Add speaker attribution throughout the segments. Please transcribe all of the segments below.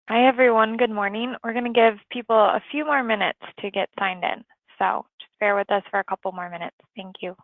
Speaker 1: Hi, everyone. Good morning. We're going to give people a few more minutes to get signed in. So just bear with us for a couple more minutes. Thank you.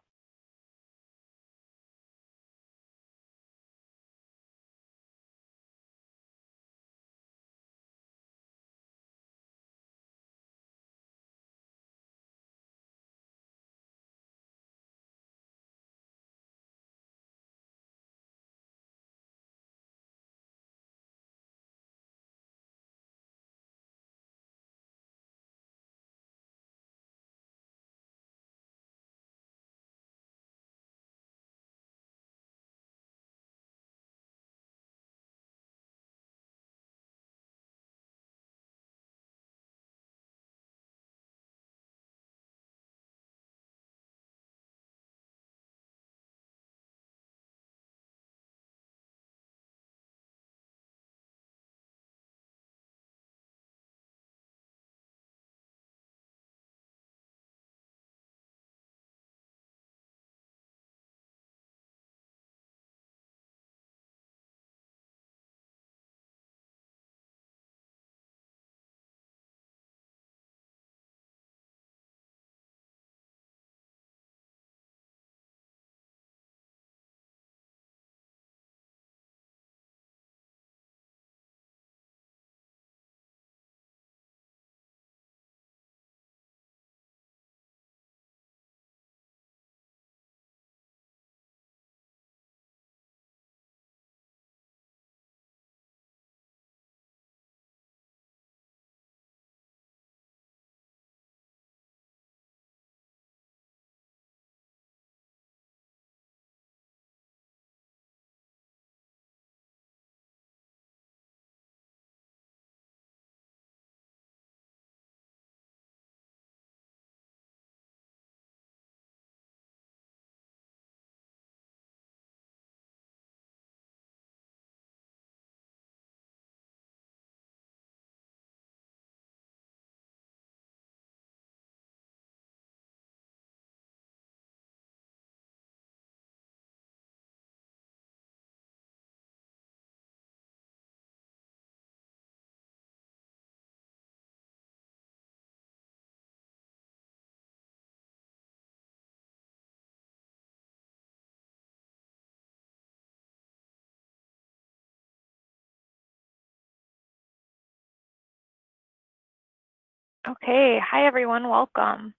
Speaker 1: Okay. Hi, everyone. Welcome.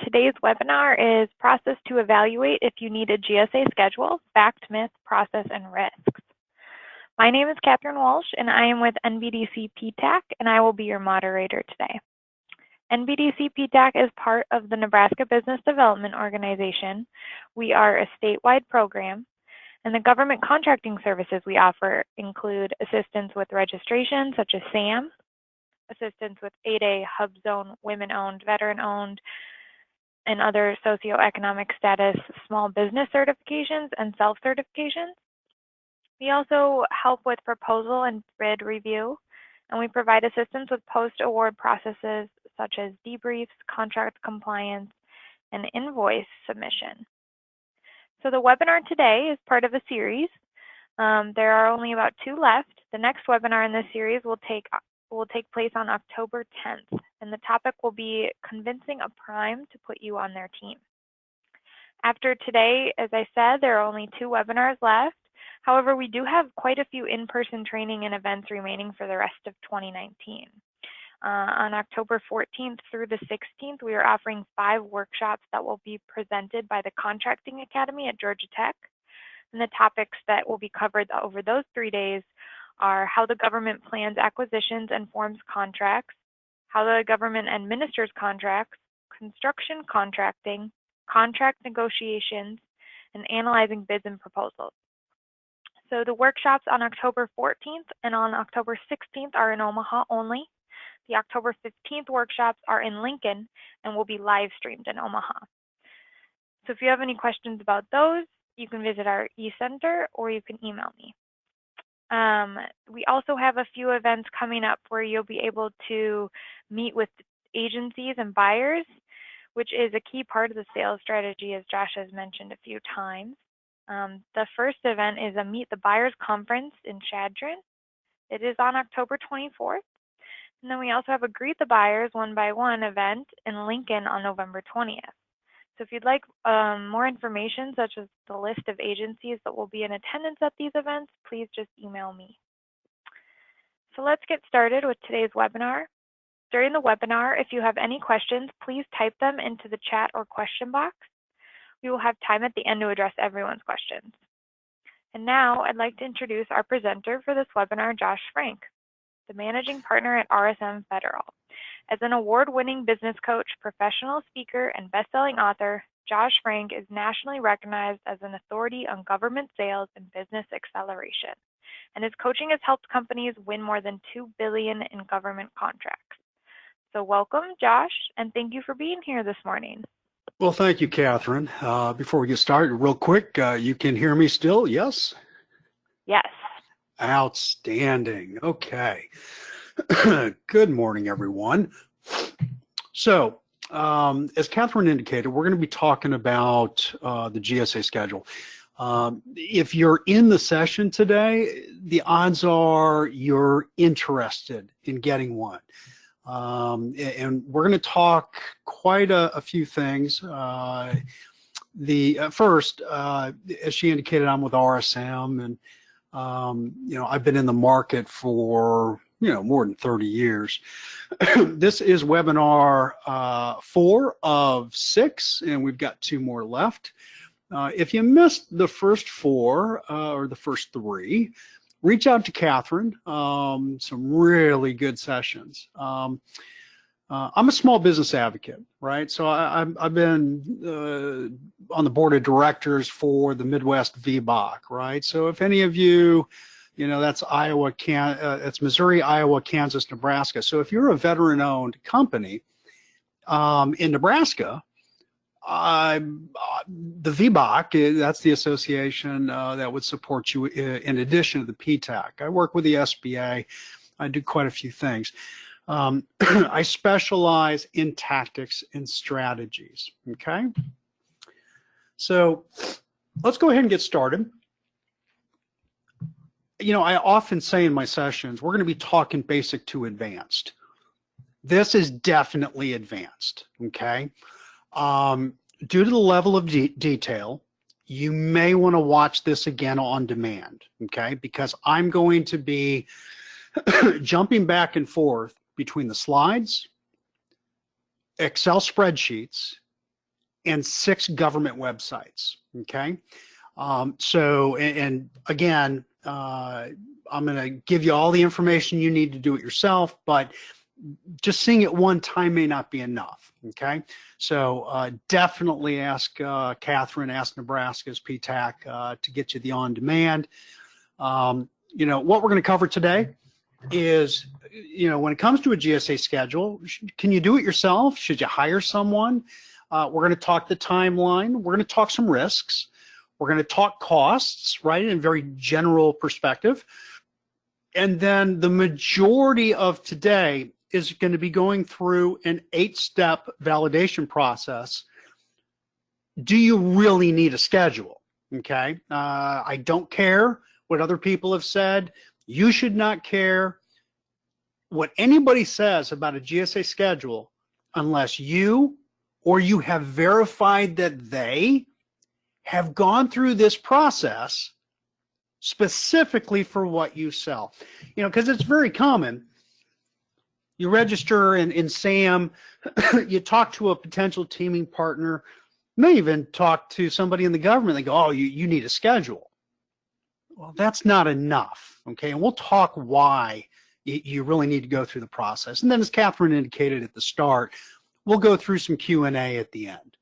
Speaker 1: Today's webinar is Process to Evaluate If You Need a GSA Schedule, Fact, Myth, Process, and Risks. My name is Catherine Walsh, and I am with NBDC PTAC, and I will be your moderator today. NBDC PTAC is part of the Nebraska Business Development Organization. We are a statewide program, and the government contracting services we offer include assistance with registration, such as SAM, assistance with 8A, Hub Zone, women-owned, veteran-owned, and other socioeconomic status small business certifications and self-certifications. We also help with proposal and bid review, and we provide assistance with post-award processes such as debriefs, contract compliance, and invoice submission. So the webinar today is part of a series. There are only about 2 left. The next webinar in this series will take place on October 10th, and the topic will be convincing a prime to put you on their team. After today, as I said, there are only 2 webinars left. However, we do have quite a few in-person training and events remaining for the rest of 2019. On October 14th through the 16th, we are offering 5 workshops that will be presented by the Contracting Academy at Georgia Tech. And the topics that will be covered over those 3 days are how the government plans acquisitions and forms contracts, how the government administers contracts, construction contracting, contract negotiations, and analyzing bids and proposals. So the workshops on October 14th and on October 16th are in Omaha only. The October 15th workshops are in Lincoln and will be live streamed in Omaha. So if you have any questions about those, you can visit our e-center or you can email me. We also have a few events coming up where you'll be able to meet with agencies and buyers, which is a key part of the sales strategy, as Josh has mentioned a few times. The first event is a Meet the Buyers Conference in Chadron. It is on October 24th. And then we also have a Greet the Buyers One by One event in Lincoln on November 20th. So if you'd like more information, such as the list of agencies that will be in attendance at these events, please just email me. So let's get started with today's webinar. During the webinar, if you have any questions, please type them into the chat or question box. We will have time at the end to address everyone's questions. And now I'd like to introduce our presenter for this webinar, Josh Frank, the managing partner at RSM Federal. As an award-winning business coach, professional speaker, and best-selling author, Josh Frank is nationally recognized as an authority on government sales and business acceleration, and his coaching has helped companies win more than $2 billion in government contracts. So welcome, Josh, and thank you for being here this morning.
Speaker 2: Well, thank you, Catherine. Before we get started, real quick, you can hear me still, yes?
Speaker 1: Yes.
Speaker 2: Outstanding. Okay. Good morning, everyone. So, as Catherine indicated, we're going to be talking about the GSA schedule. If you're in the session today, the odds are you're interested in getting one. And we're going to talk quite a few things. First, as she indicated, I'm with RSM, and I've been in the market for more than 30 years. This is webinar 4 of 6, and we've got 2 more left. If you missed the first 4 or the first 3, reach out to Catherine. Some really good sessions. I'm a small business advocate, right? So I've been on the board of directors for the Midwest VBOC, right? So if any of you, that's it's Missouri, Iowa, Kansas, Nebraska. So if you're a veteran-owned company in Nebraska, the VBOC, that's the association that would support you in addition to the PTAC. I work with the SBA. I do quite a few things. I specialize in tactics and strategies, okay? So let's go ahead and get started. I often say in my sessions, we're going to be talking basic to advanced. This is definitely advanced, okay? Due to the level of detail, you may want to watch this again on demand, okay? Because I'm going to be jumping back and forth between the slides, Excel spreadsheets, and 6 government websites, okay? And again, I'm going to give you all the information you need to do it yourself, but just seeing it one time may not be enough, okay? So definitely ask Catherine, ask Nebraska's PTAC to get you the on-demand. What we're going to cover today is, when it comes to a GSA schedule, can you do it yourself? Should you hire someone? We're going to talk the timeline. We're going to talk some risks. We're going to talk costs, right, in a very general perspective. And then the majority of today is going to be going through an 8-step validation process. Do you really need a schedule? Okay. I don't care what other people have said. You should not care what anybody says about a GSA schedule unless you or you have verified that they have gone through this process specifically for what you sell. Because it's very common. You register in SAM, you talk to a potential teaming partner, may even talk to somebody in the government. They go, oh, you need a schedule. Well, that's not enough, okay? And we'll talk why you really need to go through the process. And then, as Catherine indicated at the start, we'll go through some Q&A at the end.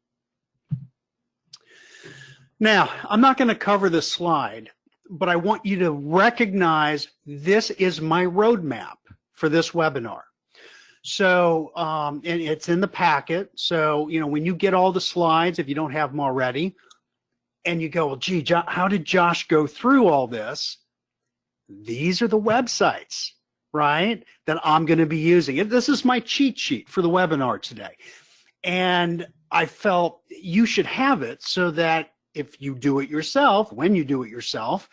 Speaker 2: Now, I'm not going to cover this slide, but I want you to recognize this is my roadmap for this webinar. So, and it's in the packet. So, when you get all the slides, if you don't have them already, and you go, well, gee, how did Josh go through all this? These are the websites, right, that I'm going to be using. This is my cheat sheet for the webinar today. And I felt you should have it so that if you do it yourself, when you do it yourself,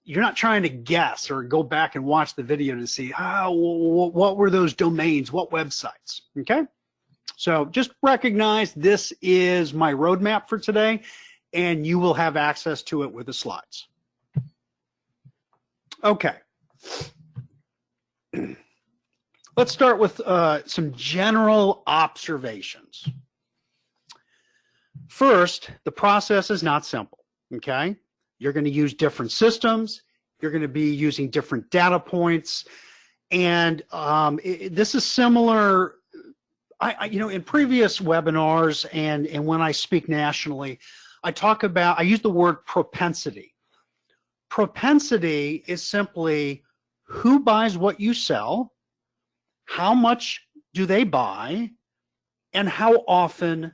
Speaker 2: you're not trying to guess or go back and watch the video to see, what were those domains, what websites, okay? So just recognize this is my roadmap for today, and you will have access to it with the slides. Okay. Let's start with some general observations. First, the process is not simple, okay? You're going to use different systems. You're going to be using different data points. And this is similar, in previous webinars and when I speak nationally, I use the word propensity. Propensity is simply who buys what you sell, how much do they buy, and how often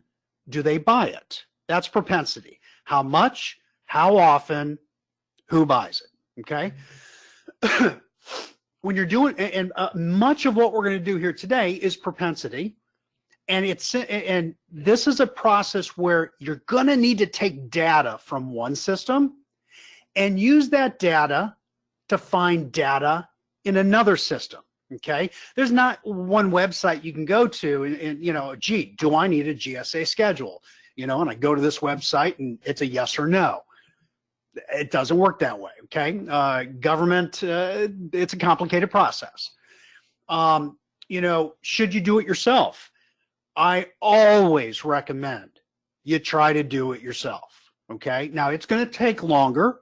Speaker 2: do they buy it? That's propensity. How much, how often, who buys it, okay? When you're doing, and much of what we're going to do here today is propensity, and this is a process where you're going to need to take data from one system and use that data to find data in another system, okay? There's not one website you can go to and gee, do I need a GSA schedule? And I go to this website and it's a yes or no. It doesn't work that way, okay? Government, it's a complicated process. Should you do it yourself? I always recommend you try to do it yourself, okay? Now, it's going to take longer,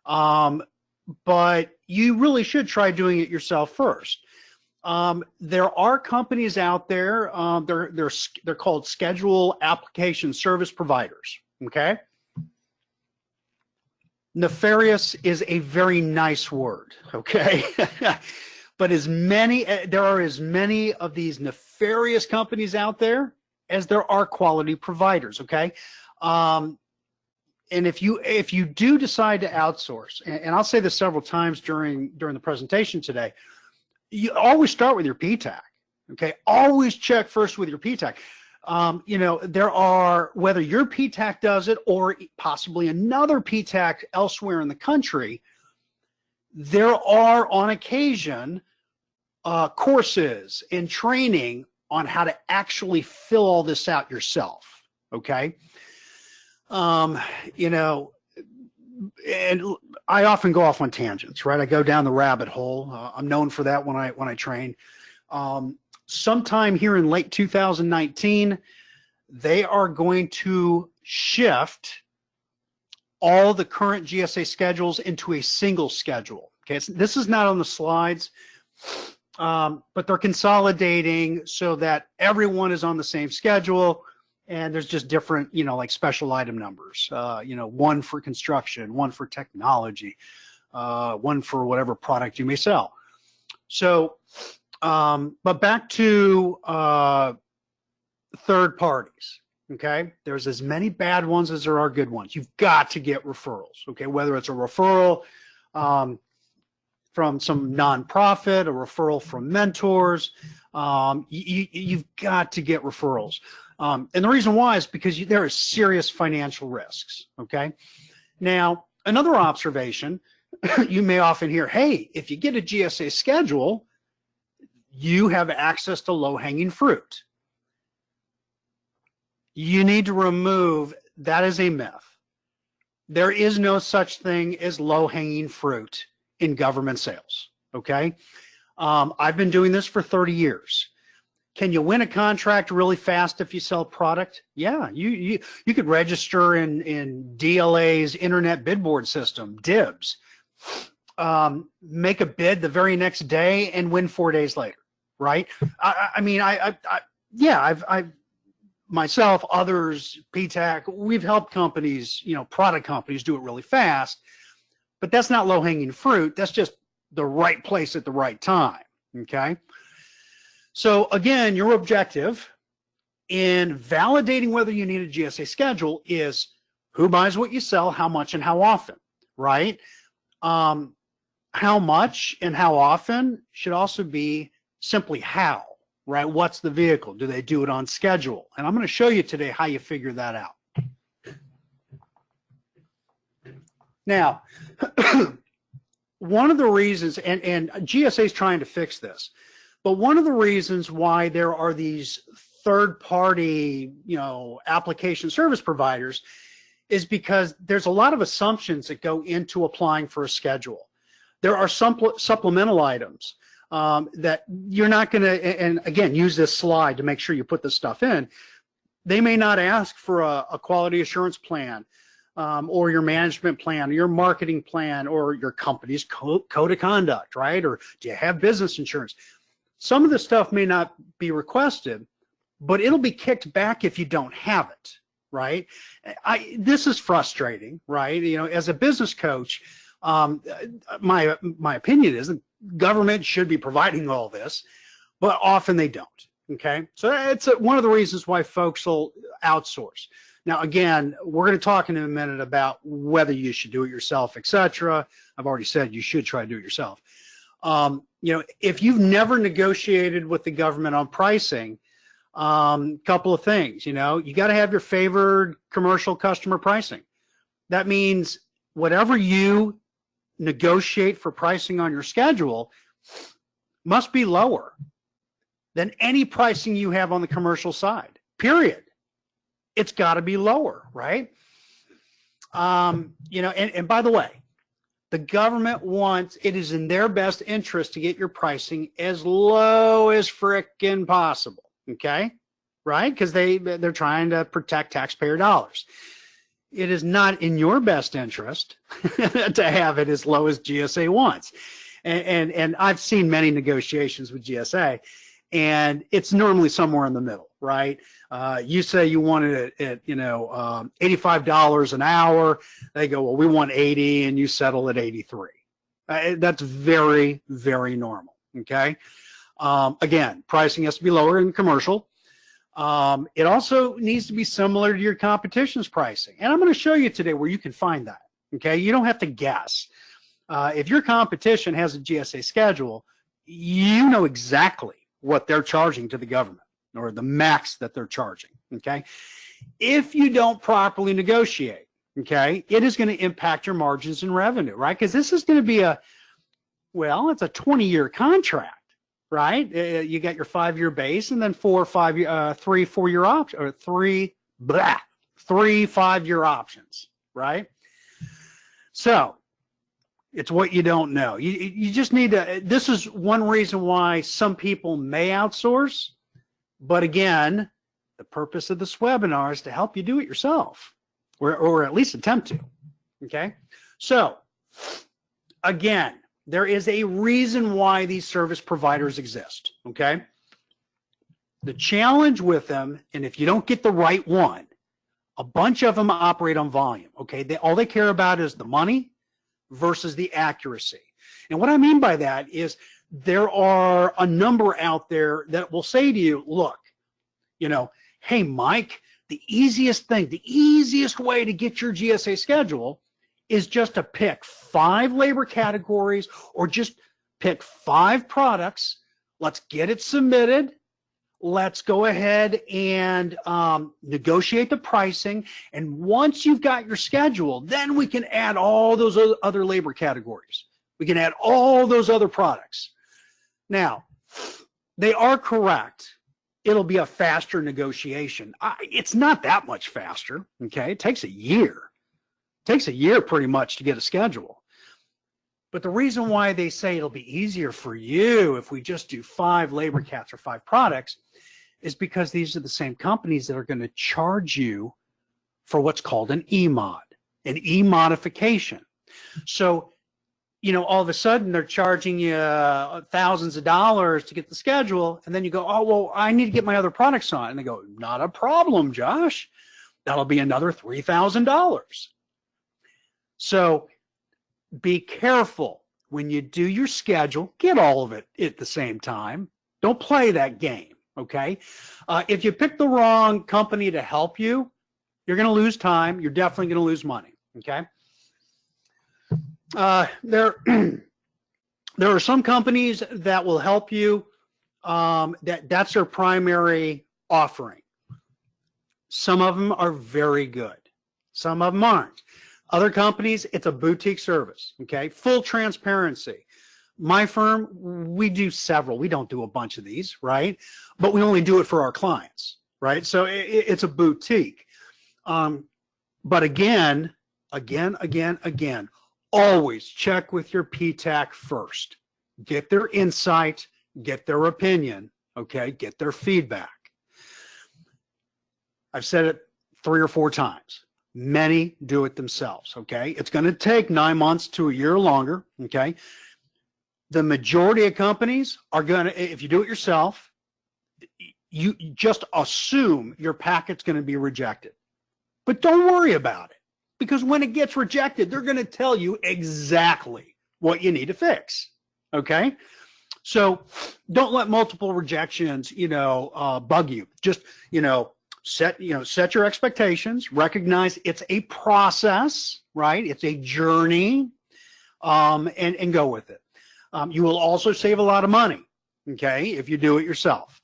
Speaker 2: but you really should try doing it yourself first. There are companies out there, they're called schedule application service providers, okay? Nefarious is a very nice word, okay? But there are as many of these nefarious companies out there as there are quality providers, okay? And if you do decide to outsource, and I'll say this several times during the presentation today, you always start with your PTAC, okay? Always check first with your PTAC. There are, whether your PTAC does it or possibly another PTAC elsewhere in the country, there are on occasion courses and training on how to actually fill all this out yourself, okay? And I often go off on tangents, right? I go down the rabbit hole. I'm known for that when I train. Sometime here in late 2019, they are going to shift all the current GSA schedules into a single schedule. Okay, this is not on the slides, but they're consolidating so that everyone is on the same schedule, and there's just different, like special item numbers. One for construction, one for technology, one for whatever product you may sell. So, but back to third parties, okay? There's as many bad ones as there are good ones. You've got to get referrals, okay? Whether it's a referral from some nonprofit, a referral from mentors, you've got to get referrals. And the reason why is because there are serious financial risks, okay? Now, another observation, you may often hear, hey, if you get a GSA schedule, you have access to low-hanging fruit. You need to remove, that is a myth. There is no such thing as low-hanging fruit in government sales, okay? I've been doing this for 30 years. Can you win a contract really fast if you sell product? Yeah, you could register in DLA's Internet Bid Board system, DIBS, make a bid the very next day and win 4 days later, right? I've myself, others, PTAC, we've helped companies, product companies do it really fast, but that's not low-hanging fruit. That's just the right place at the right time, okay? So again, your objective in validating whether you need a GSA schedule is who buys what you sell, how much and how often, right? How much and how often should also be simply how, right? What's the vehicle? Do they do it on schedule? And I'm going to show you today how you figure that out. Now, one of the reasons, and GSA is trying to fix this, but one of the reasons why there are these third-party, application service providers is because there's a lot of assumptions that go into applying for a schedule. There are supplemental items that you're not going to, and again, use this slide to make sure you put this stuff in. They may not ask for a quality assurance plan or your management plan, or your marketing plan, or your company's code of conduct, right? Or do you have business insurance? Some of the stuff may not be requested, but it'll be kicked back if you don't have it, right? This is frustrating, right? As a business coach, my opinion is that government should be providing all this, but often they don't. Okay, so it's one of the reasons why folks will outsource. Now, again, we're going to talk in a minute about whether you should do it yourself, etc. I've already said you should try to do it yourself. If you've never negotiated with the government on pricing, couple of things. You got to have your favored commercial customer pricing. That means whatever you negotiate for pricing on your schedule must be lower than any pricing you have on the commercial side, period. It's got to be lower, right? And by the way, the government wants, it is in their best interest to get your pricing as low as frickin' possible, okay? Right? Because they're trying to protect taxpayer dollars. It is not in your best interest to have it as low as GSA wants. And I've seen many negotiations with GSA, and it's normally somewhere in the middle, right? You say you want it at $85 an hour. They go, well, we want 80, and you settle at 83. That's very, very normal, okay? Again, pricing has to be lower in commercial. It also needs to be similar to your competition's pricing. And I'm going to show you today where you can find that, okay? You don't have to guess. If your competition has a GSA schedule, you know exactly what they're charging to the government, or the max that they're charging, okay? If you don't properly negotiate, okay, it is going to impact your margins and revenue, right? Because this is going to be it's a 20-year contract, right? You got your 5-year base, and then 3 4-year options, or three 5-year options, right? So it's what you don't know. You just need to, this is one reason why some people may outsource, but again, the purpose of this webinar is to help you do it yourself, or at least attempt to, okay? So again, there is a reason why these service providers exist, okay? The challenge with them, and if you don't get the right one, a bunch of them operate on volume, okay? All they care about is the money versus the accuracy. And what I mean by that is there are a number out there that will say to you, look, hey, Mike, the easiest way to get your GSA schedule is just to pick 5 labor categories, or just pick 5 products. Let's get it submitted. Let's go ahead and negotiate the pricing. And once you've got your schedule, then we can add all those other labor categories. We can add all those other products. Now, they are correct. It'll be a faster negotiation. It's not that much faster, okay? It takes a year. It takes a year pretty much to get a schedule. But the reason why they say it'll be easier for you if we just do 5 labor cats or 5 products is because these are the same companies that are going to charge you for what's called an E-mod, an E-modification. So, all of a sudden they're charging you thousands of dollars to get the schedule, and then you go, oh, well, I need to get my other products on. And they go, not a problem, Josh. That'll be another $3,000. So be careful when you do your schedule. Get all of it at the same time. Don't play that game, okay? If you pick the wrong company to help you, you're going to lose time. You're definitely going to lose money, okay? There are some companies that will help you. That's their primary offering. Some of them are very good. Some of them aren't. Other companies, it's a boutique service, okay? Full transparency. My firm, we do several. We don't do a bunch of these, right? But we only do it for our clients, right? So it's a boutique. But again, always check with your PTAC first. Get their insight, get their opinion, okay? Get their feedback. I've said it 3 or 4 times. Many do it themselves, okay? It's going to take 9 months to a year longer, okay? The majority of companies are going to, if you do it yourself, you just assume your packet's going to be rejected. But don't worry about it, because when it gets rejected, they're going to tell you exactly what you need to fix, okay? So don't let multiple rejections, bug you. Just, set your expectations, recognize it's a process, right? It's a journey, and go with it. You will also save a lot of money, okay, if you do it yourself.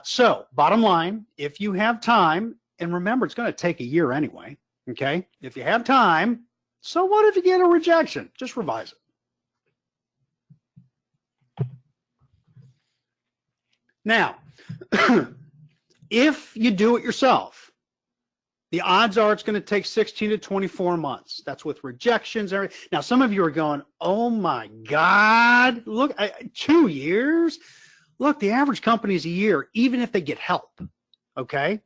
Speaker 2: So bottom line, if you have time, and remember, it's going to take a year anyway, okay? If you have time, so what if you get a rejection? Just revise it. Now, if you do it yourself, the odds are it's going to take 16 to 24 months. That's with rejections. Now, some of you are going, oh my God, look, 2 years? Look, the average company is a year, even if they get help, okay?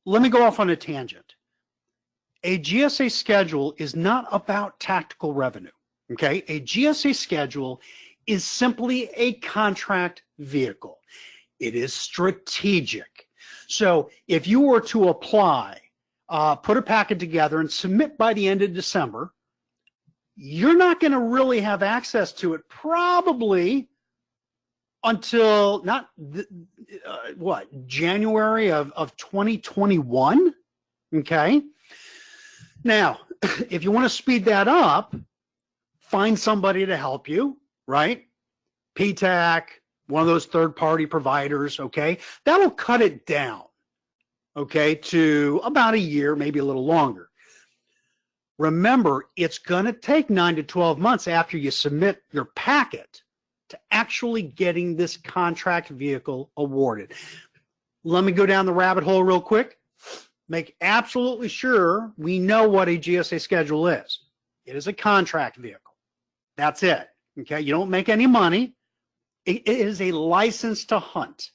Speaker 2: Let me go off on a tangent. A GSA schedule is not about tactical revenue, okay? A GSA schedule is simply a contract vehicle. It is strategic. So if you were to apply, put a packet together and submit by the end of December, you're not going to really have access to it probably until January of 2021, okay? Now, if you want to speed that up, find somebody to help you, right? PTAC, one of those third-party providers, okay? That'll cut it down, okay, to about a year, maybe a little longer. Remember, it's going to take 9 to 12 months after you submit your packet to actually getting this contract vehicle awarded. Let me go down the rabbit hole real quick. Make absolutely sure we know what a GSA schedule is. It is a contract vehicle. That's it, okay? You don't make any money. It is a license to hunt.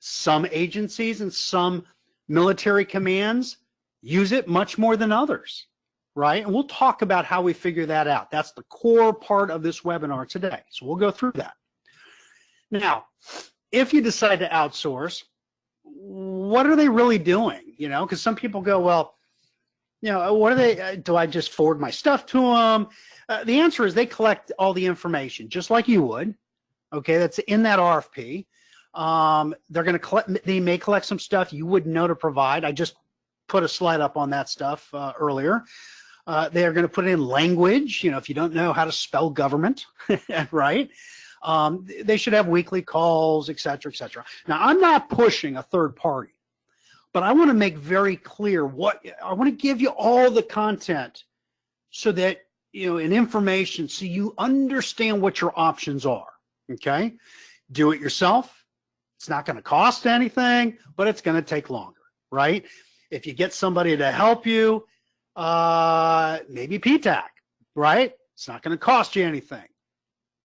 Speaker 2: Some agencies and some military commands use it much more than others, right? And we'll talk about how we figure that out. That's the core part of this webinar today. So we'll go through that. Now, if you decide to outsource, what are they really doing? Because some people go, well, what are they, do I just forward my stuff to them? The answer is they collect all the information, just like you would. Okay, that's in that RFP. They're going to collect, they may collect some stuff you wouldn't know to provide. I just put a slide up on that stuff earlier. They're going to put in language, if you don't know how to spell government, right? They should have weekly calls, et cetera, et cetera. Now, I'm not pushing a third party, but I want to make very clear I want to give you all the content so that, and information so you understand what your options are, okay? Do it yourself. It's not going to cost anything, but it's going to take longer, right? If you get somebody to help you, maybe PTAC, right? It's not going to cost you anything.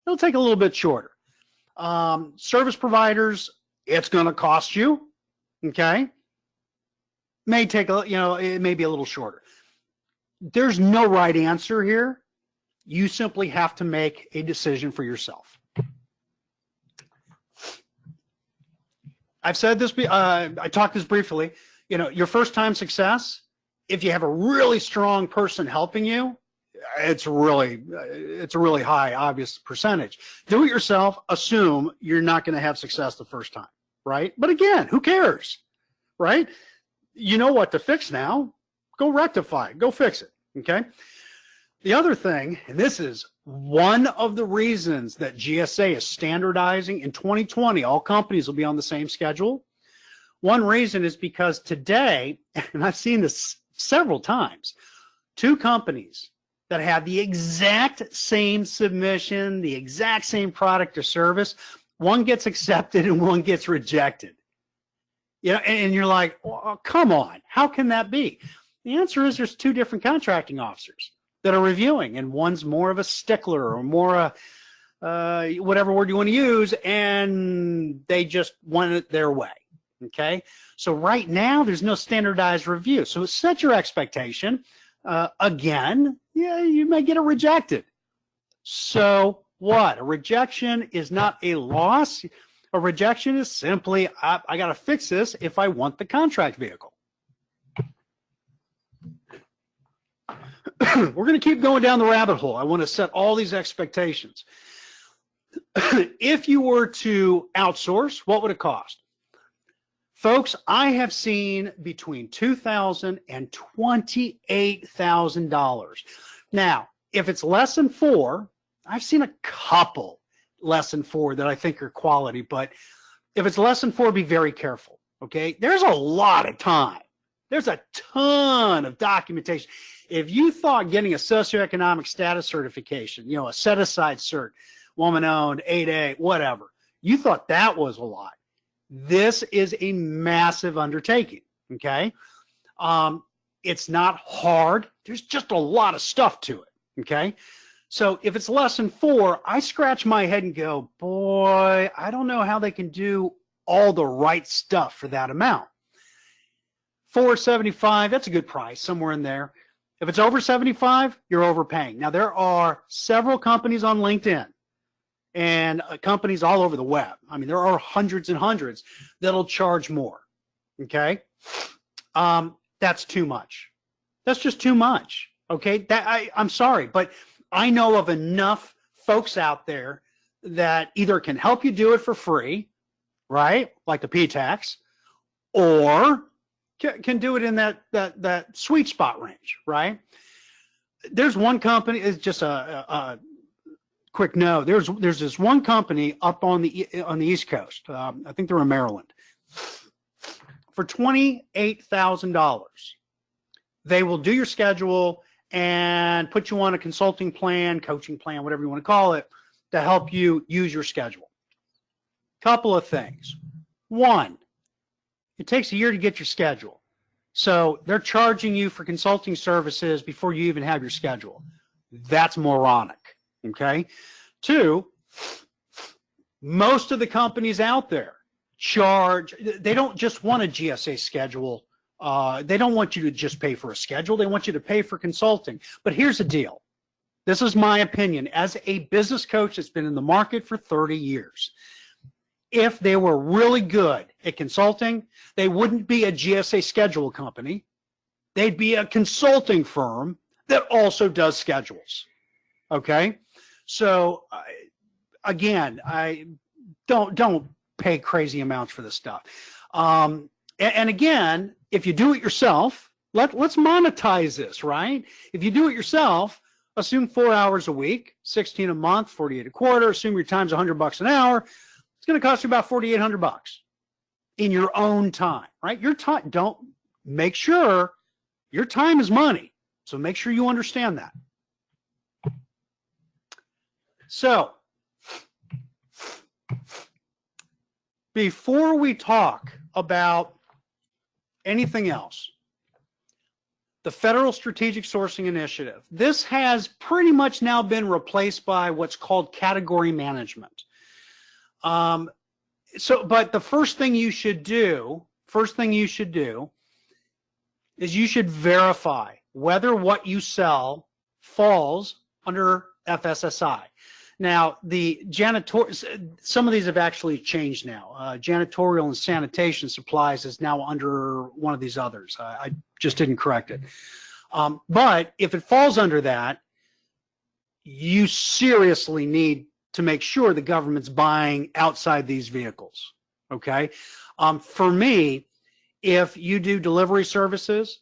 Speaker 2: It'll take a little bit shorter. Service providers, it's going to cost you, okay? May take it may be a little shorter. There's no right answer here. You simply have to make a decision for yourself. I've said this, I talked this briefly, your first time success, if you have a really strong person helping you, it's a really high, obvious percentage. Do it yourself, assume you're not going to have success the first time, right? But again, who cares, right? You know what to fix now. Go rectify it, go fix it, okay? The other thing, and this is one of the reasons that GSA is standardizing in 2020, all companies will be on the same schedule. One reason is because today, and I've seen this several times, two companies that have the exact same submission, the exact same product or service, one gets accepted and one gets rejected. You know, and you're like, oh, come on, how can that be? The answer is there's two different contracting officers that are reviewing, and one's more of a stickler or more whatever word you want to use, and they just want it their way. Okay, so right now there's no standardized review. So set your expectation. Again, yeah, you may get it rejected. So what? A rejection is not a loss. A rejection is simply, I got to fix this if I want the contract vehicle. We're going to keep going down the rabbit hole. I want to set all these expectations. If you were to outsource, what would it cost? Folks, I have seen between $2,000 and $28,000. Now, if it's less than 4, I've seen a couple less than 4 that I think are quality, but if it's less than 4, be very careful, okay? There's a lot of time. There's a ton of documentation. If you thought getting a socioeconomic status certification, you know, a set-aside cert, woman-owned, 8A, whatever, you thought that was a lot. This is a massive undertaking, okay? It's not hard. There's just a lot of stuff to it, okay? So if it's less than 4, I scratch my head and go, boy, I don't know how they can do all the right stuff for that amount. $475, that's a good price, somewhere in there. If it's over 75, you're overpaying. Now, there are several companies on LinkedIn and companies all over the web. I mean, there are hundreds and hundreds that'll charge more, okay? That's too much. That's just too much, okay? I'm sorry, but I know of enough folks out there that either can help you do it for free, right, like the P-Tax, or can do it in that sweet spot range, right? There's one company, it's just a quick note. There's this one company up on the East Coast. I think they're in Maryland. For $28,000, they will do your schedule and put you on a consulting plan, coaching plan, whatever you want to call it, to help you use your schedule. Couple of things. One, it takes a year to get your schedule. So they're charging you for consulting services before you even have your schedule. That's moronic, okay? 2, most of the companies out there charge, they don't just want a GSA schedule. They don't want you to just pay for a schedule. They want you to pay for consulting. But here's the deal. This is my opinion. As a business coach that's been in the market for 30 years, if they were really good at consulting, they wouldn't be a GSA schedule company. They'd be a consulting firm that also does schedules. Okay? So again, I don't pay crazy amounts for this stuff. And again, if you do it yourself, let's monetize this, right? If you do it yourself, assume 4 hours a week, 16 a month, 48 a quarter, assume your time's $100 an hour. It's going to cost you about $4,800 in your own time, right? Your time, don't make sure your time is money. So make sure you understand that. So before we talk about anything else, the Federal Strategic Sourcing Initiative, this has pretty much now been replaced by what's called category management. But the first thing you should do is you should verify whether what you sell falls under FSSI. Now, some of these have actually changed now. Janitorial and sanitation supplies is now under one of these others. I just didn't correct it. But if it falls under that, you seriously need to make sure the government's buying outside these vehicles, okay? For me, if you do delivery services,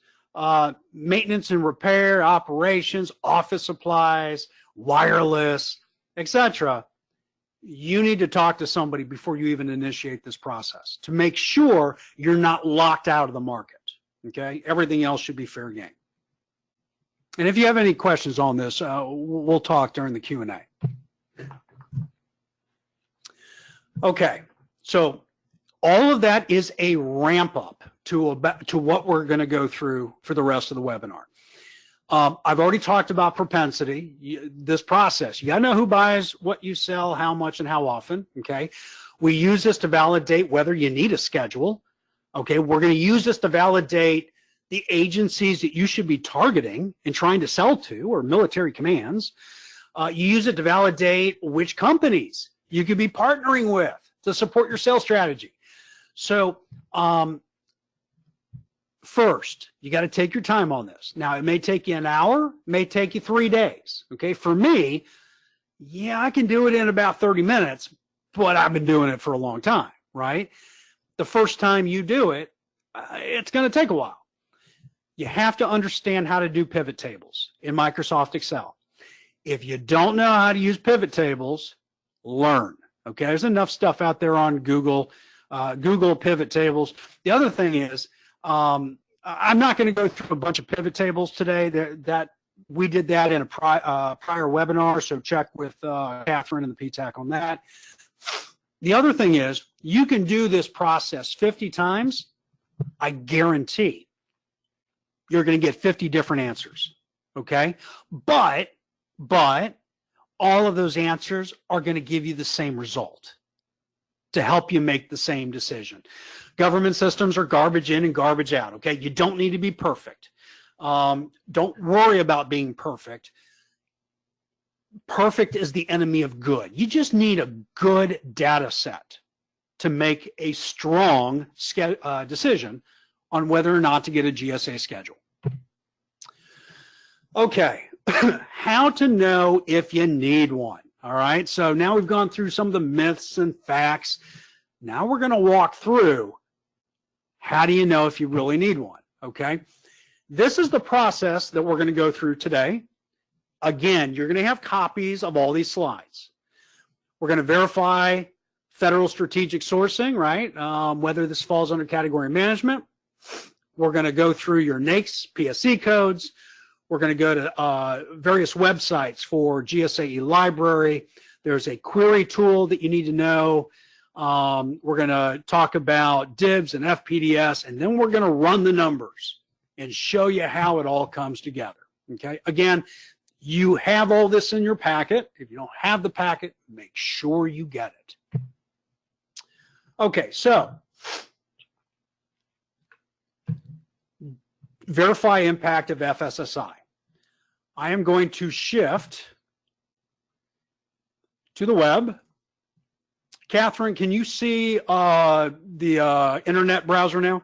Speaker 2: maintenance and repair, operations, office supplies, wireless, etc., you need to talk to somebody before you even initiate this process to make sure you're not locked out of the market, okay? Everything else should be fair game. And if you have any questions on this, we'll talk during the Q&A. Okay, so all of that is a ramp up to what we're going to go through for the rest of the webinar. I've already talked about propensity, this process. You got to know who buys, what you sell, how much, and how often, okay? We use this to validate whether you need a schedule, okay? We're going to use this to validate the agencies that you should be targeting and trying to sell to, or military commands. You use it to validate which companies you could be partnering with to support your sales strategy. So first, you got to take your time on this. Now, it may take you an hour, may take you 3 days. Okay, for me, yeah, I can do it in about 30 minutes, but I've been doing it for a long time, right? The first time you do it, it's going to take a while. You have to understand how to do pivot tables in Microsoft Excel. If you don't know how to use pivot tables, learn. Okay, there's enough stuff out there on Google. Google pivot tables. The other thing is, I'm not going to go through a bunch of pivot tables today. That we did that in a prior webinar, so check with Catherine and the PTAC on that. The other thing is, you can do this process 50 times. I guarantee you're going to get 50 different answers. Okay, but all of those answers are going to give you the same result to help you make the same decision. Government systems are garbage in and garbage out, okay? You don't need to be perfect. Don't worry about being perfect. Perfect is the enemy of good. You just need a good data set to make a strong decision on whether or not to get a GSA schedule. Okay, how to know if you need one. All right, so now we've gone through some of the myths and facts. Now we're going to walk through how do you know if you really need one, okay? This is the process that we're going to go through today. Again, you're going to have copies of all these slides. We're going to verify federal strategic sourcing, right? Whether this falls under category management. We're going to go through your NAICS, PSC codes. We're going to go to various websites for GSA library. There's a query tool that you need to know. We're going to talk about DIBS and FPDS, and then we're going to run the numbers and show you how it all comes together. Okay. Again, you have all this in your packet. If you don't have the packet, make sure you get it. Okay, so verify impact of FSSI. I am going to shift to the web. Catherine, can you see the internet browser now?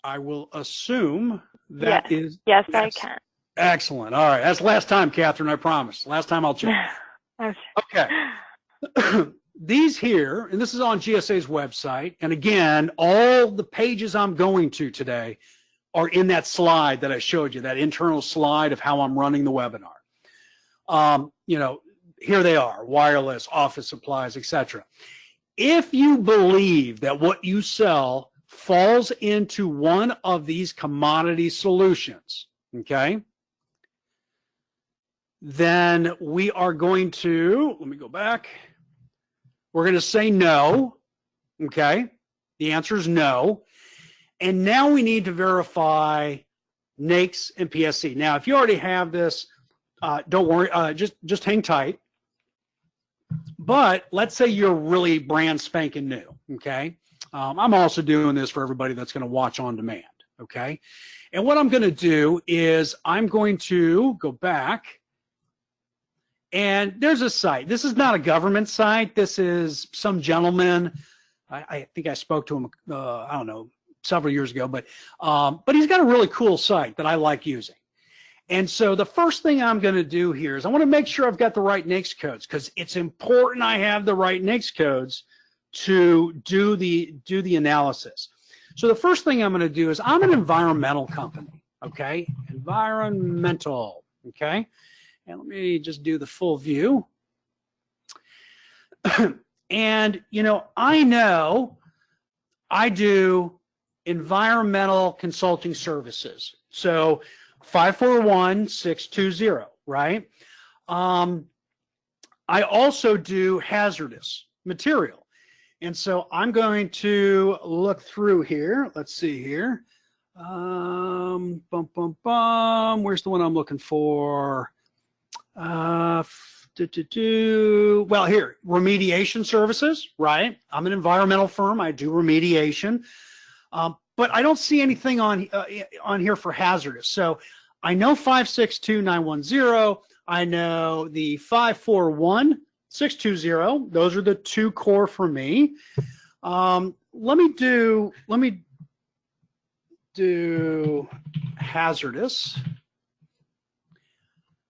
Speaker 2: I will assume that is.
Speaker 1: Yes, I can.
Speaker 2: Excellent. All right. That's last time, Catherine, I promise. Last time I'll check. Okay. These here, and this is on GSA's website, and again, all the pages I'm going to today are in that slide that I showed you, that internal slide of how I'm running the webinar. You know, here they are: wireless, office supplies, etc. If you believe that what you sell falls into one of these commodity solutions, okay, then we are going to, let me go back. We're going to say no, okay? The answer is no. And now we need to verify NAICS and PSC. Now, if you already have this, don't worry, just hang tight. But let's say you're really brand spanking new, okay? I'm also doing this for everybody that's going to watch on demand, okay? And what I'm going to do is I'm going to go back. And there's a site. This is not a government site. This is some gentleman. I think I spoke to him, I don't know, several years ago. But he's got a really cool site that I like using. And so the first thing I'm going to do here is I want to make sure I've got the right NAICS codes, because it's important I have the right NAICS codes to do the analysis. So the first thing I'm going to do is I'm an environmental company. Okay, environmental. Okay. And let me just do the full view. And, you know I do environmental consulting services. So 541620, right? I also do hazardous material. And so I'm going to look through here. Let's see here. Where's the one I'm looking for? Well, here, remediation services, right? I'm an environmental firm. I do remediation. But I don't see anything on here for hazardous. So I know 562910. I know the 541620. Those are the two core for me. Let me do hazardous.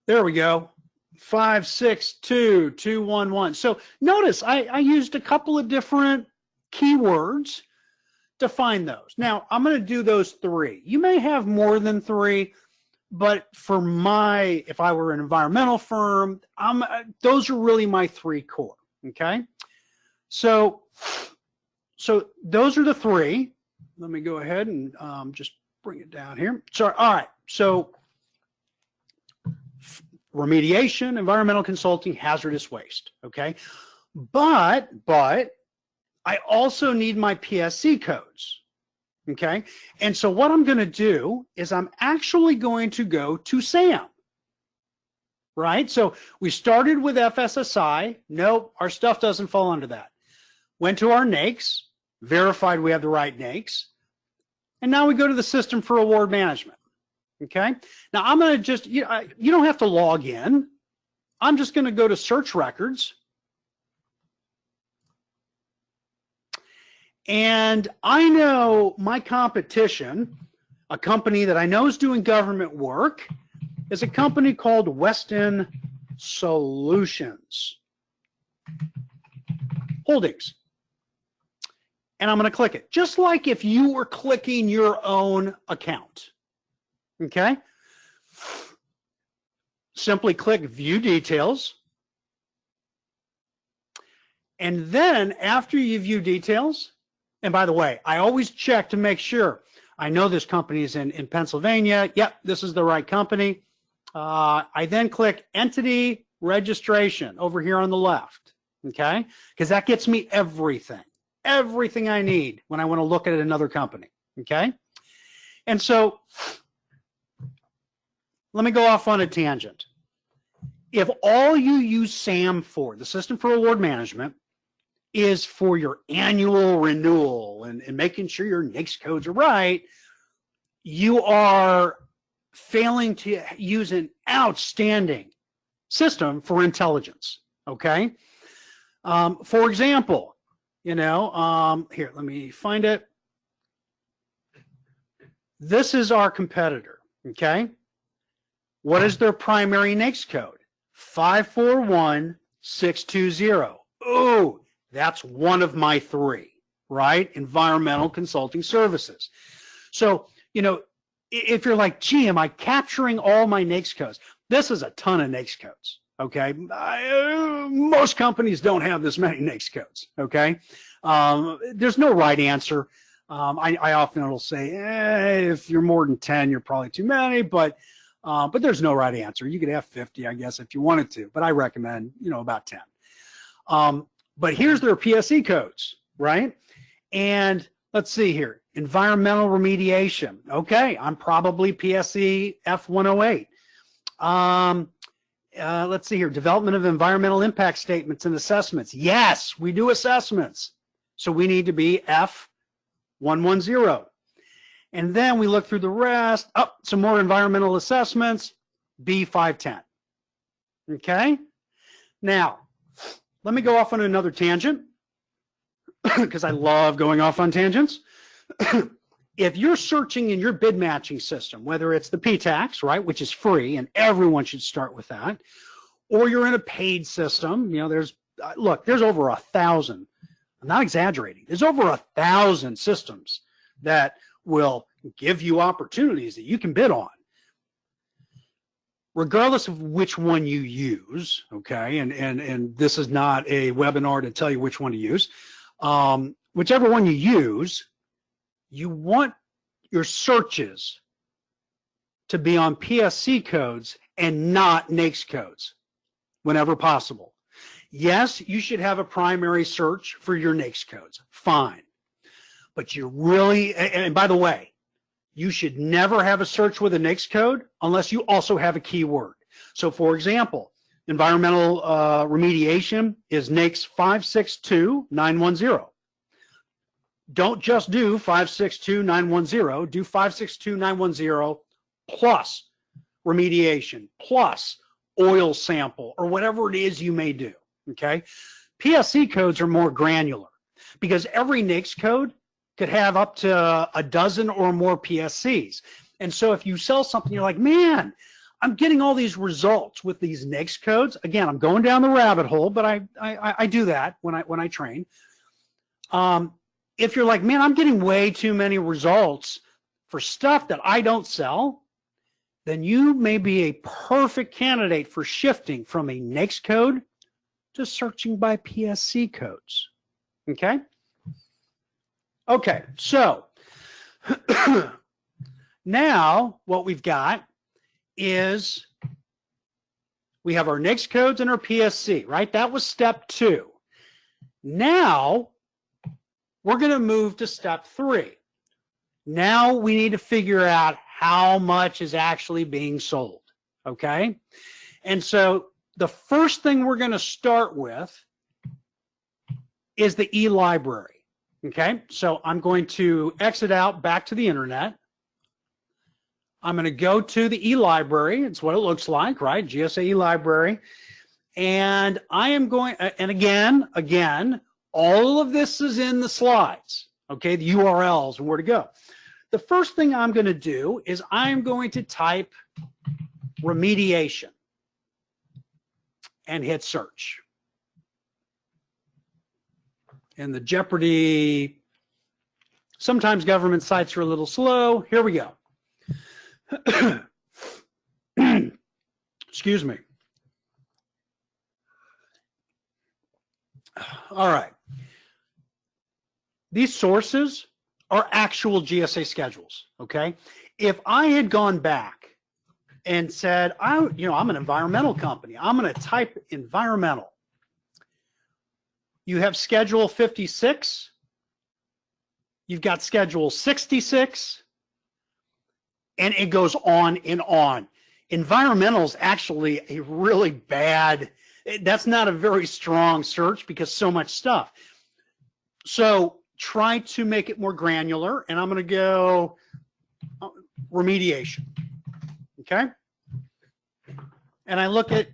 Speaker 2: There we go. 562211. So notice I used a couple of different keywords to find those. Now I'm going to do those three. You may have more than three, but for if I were an environmental firm, those are really my three core. Okay. So those are the three. Let me go ahead and just bring it down here. Sorry. All right. So remediation, environmental consulting, hazardous waste. Okay. But I also need my PSC codes. Okay. And so what I'm going to do is I'm actually going to go to SAM. Right. So we started with FSSI. Nope, our stuff doesn't fall under that. Went to our NAICS, verified we have the right NAICS. And now we go to the system for award management. Okay. Now I'm going to just, you don't have to log in. I'm just going to go to search records. And I know my competition, a company that I know is doing government work, is a company called Weston Solutions Holdings. And I'm going to click it, just like if you were clicking your own account. Okay. Simply click View Details. And then after you view details, and by the way, I always check to make sure. I know this company is in Pennsylvania. Yep, this is the right company. I then click Entity Registration over here on the left. Okay. Because that gets me everything I need when I want to look at another company. Okay. And so let me go off on a tangent. If all you use SAM for, the System for Award Management, is for your annual renewal and making sure your NAICS codes are right, you are failing to use an outstanding system for intelligence. Okay. For example, here, let me find it. This is our competitor. Okay. What is their primary NAICS code? 541620. Oh, that's one of my three, right? Environmental consulting services. So, if you're like, gee, am I capturing all my NAICS codes? This is a ton of NAICS codes, okay? Most companies don't have this many NAICS codes, okay? There's no right answer. I often will say, if you're more than 10, you're probably too many, but there's no right answer. You could have 50, I guess, if you wanted to, but I recommend, about 10. But here's their PSE codes, right? And let's see here, environmental remediation. Okay, I'm probably PSE F108. Let's see here, development of environmental impact statements and assessments. Yes, we do assessments. So we need to be F110. And then we look through the rest, some more environmental assessments, B510. Okay? Now, let me go off on another tangent because I love going off on tangents. If you're searching in your bid matching system, whether it's the PTAX, right, which is free and everyone should start with that, or you're in a paid system, there's over 1,000. I'm not exaggerating. There's over 1,000 systems that will give you opportunities that you can bid on, regardless of which one you use. Okay, and this is not a webinar to tell you which one to use. Whichever one you use, you want your searches to be on PSC codes and not NAICS codes whenever possible. Yes, you should have a primary search for your NAICS codes. Fine. But you really, and by the way, you should never have a search with a NAICS code unless you also have a keyword. So for example, environmental remediation is NAICS 562910. Don't just do 562910, do 562910 plus remediation, plus oil sample, or whatever it is you may do, okay? PSC codes are more granular because every NAICS code could have up to a dozen or more PSCs. And so if you sell something, you're like, man, I'm getting all these results with these NAICS codes. Again, I'm going down the rabbit hole, but I do that when I train. If you're like, man, I'm getting way too many results for stuff that I don't sell, then you may be a perfect candidate for shifting from a NAICS code to searching by PSC codes, okay? Okay, so now what we've got is we have our NAICS codes and our PSC, right? That was step 2. Now we're going to move to step 3. Now we need to figure out how much is actually being sold, okay? And so the first thing we're going to start with is the e-library, okay? So I'm going to exit out back to the internet. I'm going to go to the e-library. It's what it looks like, right? GSA e-library. And I am going, and again, all of this is in the slides, okay? The URLs and where to go. The first thing I'm going to do is I'm going to type remediation and hit search. And the Jeopardy, sometimes government sites are a little slow. Here we go. Excuse me. All right. These sources are actual GSA schedules, okay? If I had gone back and said, I'm an environmental company, I'm going to type environmental. You have Schedule 56, you've got Schedule 66, and it goes on and on. Environmental is actually a really bad, that's not a very strong search because so much stuff. So try to make it more granular, and I'm going to go remediation, okay? And I look at,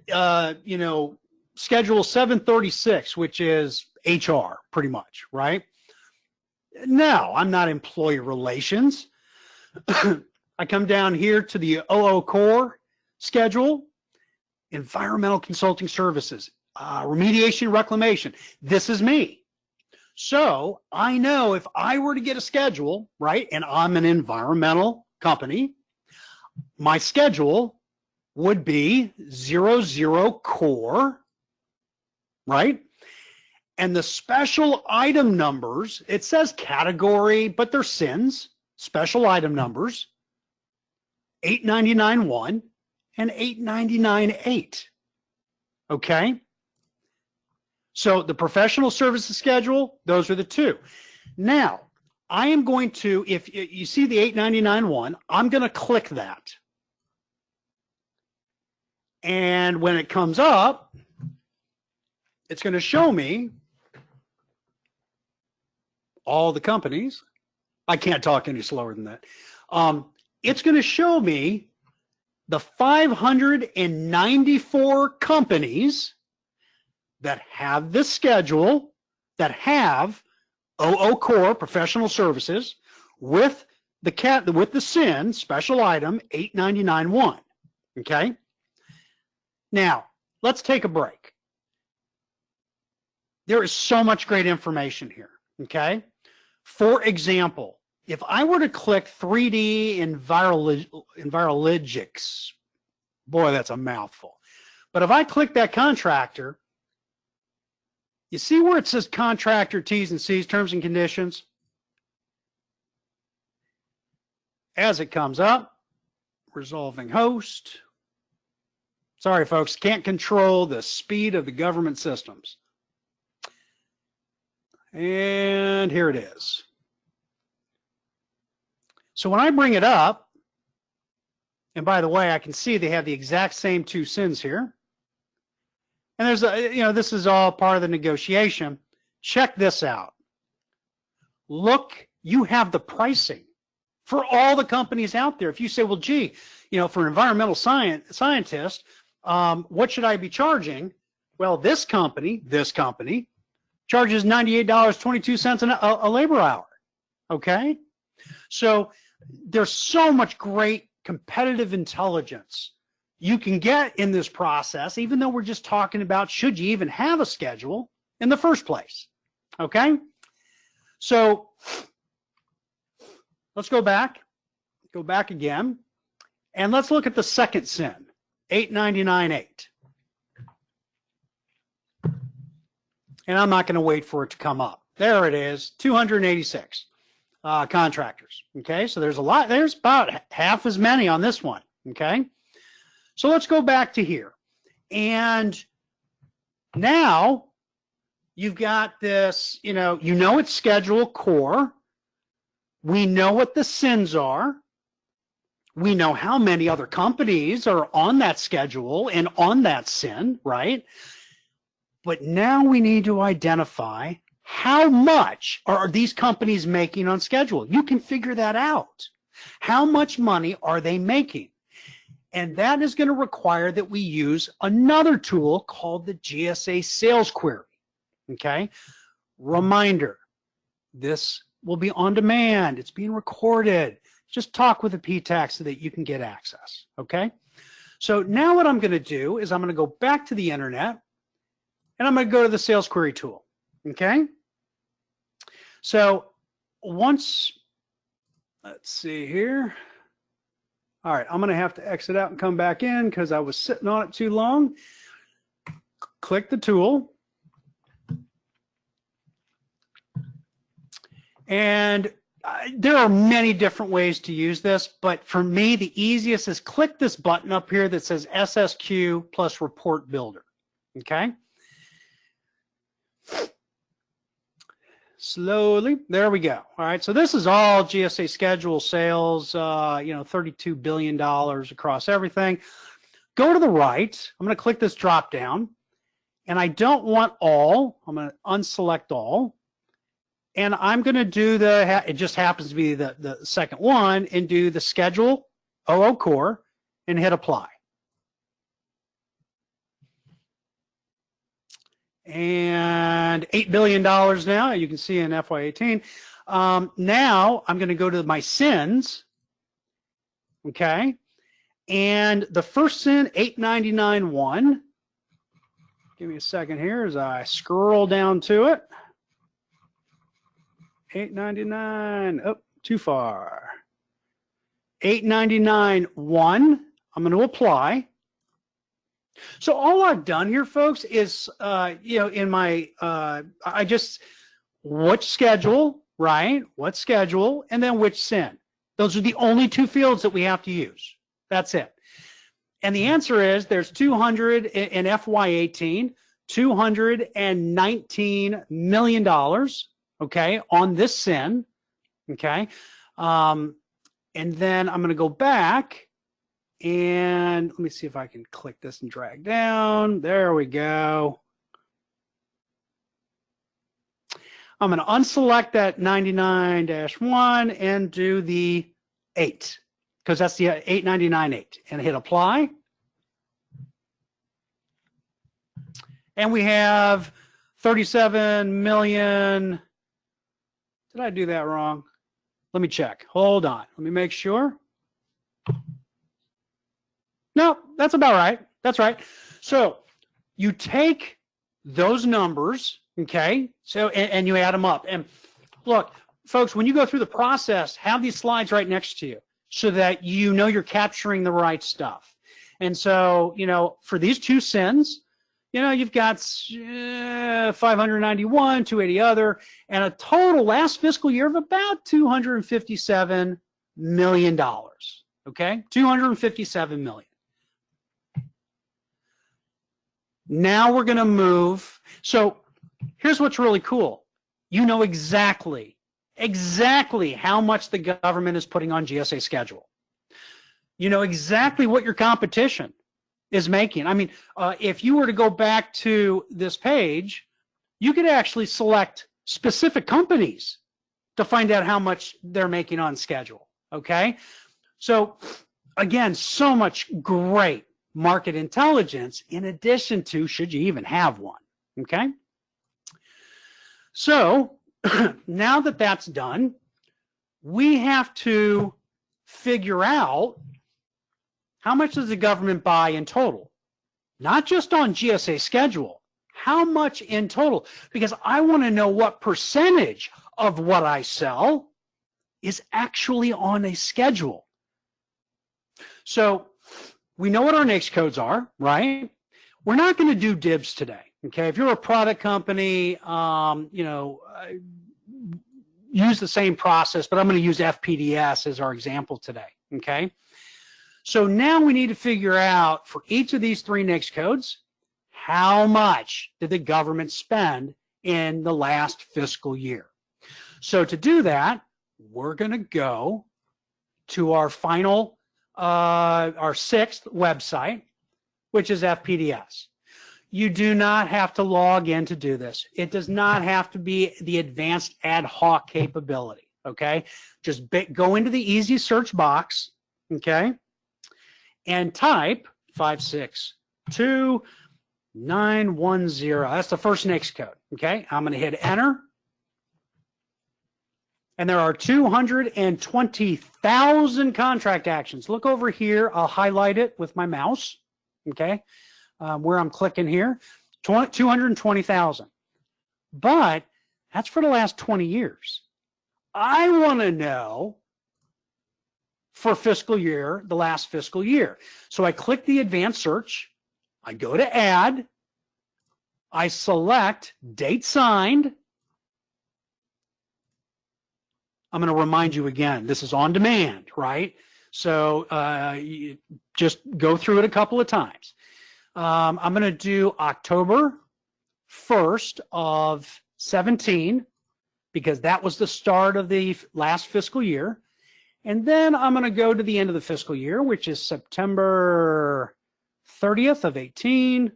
Speaker 2: Schedule 736, which is HR, pretty much, right? No, I'm not employee relations. I come down here to the OO Core schedule, environmental consulting services, remediation reclamation. This is me. So I know if I were to get a schedule, right, and I'm an environmental company, my schedule would be 00 core, right? And the special item numbers, it says category, but they're SINs, special item numbers, 899.1 and 899.8, okay? So the professional services schedule, those are the two. Now, I am going to, if you see the 899.1, I'm going to click that. And when it comes up, it's going to show me all the companies. I can't talk any slower than that. It's going to show me the 594 companies that have this schedule, that have OO Core professional services with the SIN special item 899.1. Okay. Now let's take a break. There is so much great information here. Okay. For example, if I were to click 3D Envirologics, boy, that's a mouthful. But if I click that contractor, you see where it says contractor T's and C's, terms and conditions? as it comes up. Resolving host. Sorry, folks, can't control the speed of the government systems. And here it is. So when I bring it up, and by the way, I can see they have the exact same two SINs here. And there's a, this is all part of the negotiation. Check this out. Look, you have the pricing for all the companies out there. If you say, well, gee, for an environmental scientist, what should I be charging? Well, this company charges $98.22 a labor hour. Okay? So there's so much great competitive intelligence you can get in this process, even though we're just talking about should you even have a schedule in the first place. Okay? So let's go back again, and let's look at the second SIN, 899.8. And I'm not going to wait for it to come up. There it is, 286 contractors. Okay, so there's about half as many on this one. Okay, so let's go back to here. And now you've got this, it's schedule core. We know what the SINs are. We know how many other companies are on that schedule and on that SIN, right? But now we need to identify how much are these companies making on schedule. You can figure that out. How much money are they making? And that is going to require that we use another tool called the GSA sales query. Okay? Reminder, this will be on demand. It's being recorded. Just talk with the PTAC so that you can get access. Okay? So now what I'm going to do is I'm going to go back to the internet and I'm going to go to the sales query tool. Okay? So once, let's see here. All right, I'm going to have to exit out and come back in because I was sitting on it too long. Click the tool. And there are many different ways to use this, but for me, the easiest is click this button up here that says SSQ plus Report Builder. Okay? Slowly, there we go. All right, so this is all GSA schedule sales, $32 billion across everything. Go to the right. I'm going to click this drop down, and I don't want all. I'm going to unselect all, and I'm going to do it just happens to be the second one, and do the schedule OO core and hit apply. And $8 billion now, you can see in FY18. Now I'm going to go to my SINs, okay? And the first SIN, 899.1. Give me a second here as I scroll down to it. 899, oh, too far. 899.1, I'm going to apply. So all I've done here, folks, is, in my, which schedule, right? What schedule, and then which SIN. Those are the only two fields that we have to use. That's it. And the answer is there's 200 in FY18, $219 million, okay, on this SIN, okay? And then I'm going to go back. And let me see if I can click this and drag down. There we go. I'm going to unselect that 99-1 and do the 8, because that's the 899.8, and hit apply. And we have 37 million. Did I do that wrong? Let me check. Hold on. Let me make sure. No, that's about right. That's right. So you take those numbers, okay, so and you add them up. And look, folks, when you go through the process, have these slides right next to you so that you know you're capturing the right stuff. And so, for these two SINs, you've got 591, 280 other, and a total last fiscal year of about 257 million. Okay, 257 million. Now we're going to move. So here's what's really cool. You know exactly how much the government is putting on GSA Schedule. You know exactly what your competition is making. I mean, if you were to go back to this page, you could actually select specific companies to find out how much they're making on schedule. Okay, so again, so much great market intelligence in addition to, should you even have one. Okay, so now that that's done, we have to figure out how much does the government buy in total, not just on GSA Schedule, how much in total, because I want to know what percentage of what I sell is actually on a schedule. So we know what our NAICS codes are, right? We're not going to do DIBs today, okay? If you're a product company, use the same process, but I'm going to use FPDS as our example today, okay? So now we need to figure out for each of these three NAICS codes, how much did the government spend in the last fiscal year? So to do that, we're going to go to our final, our sixth website, which is FPDS. You do not have to log in to do this. It does not have to be the advanced ad hoc capability, okay? Just go into the easy search box, okay, and type 562910. That's the first NAICS code, okay? I'm going to hit enter. And there are 220,000 contract actions. Look over here. I'll highlight it with my mouse, okay, where I'm clicking here, 220,000. But that's for the last 20 years. I want to know for fiscal year, the last fiscal year. So I click the advanced search. I go to add. I select date signed. I'm going to remind you again, this is on demand, right? So you just go through it a couple of times. I'm going to do October 1st of 17 because that was the start of the last fiscal year. And then I'm going to go to the end of the fiscal year, which is September 30th of 18.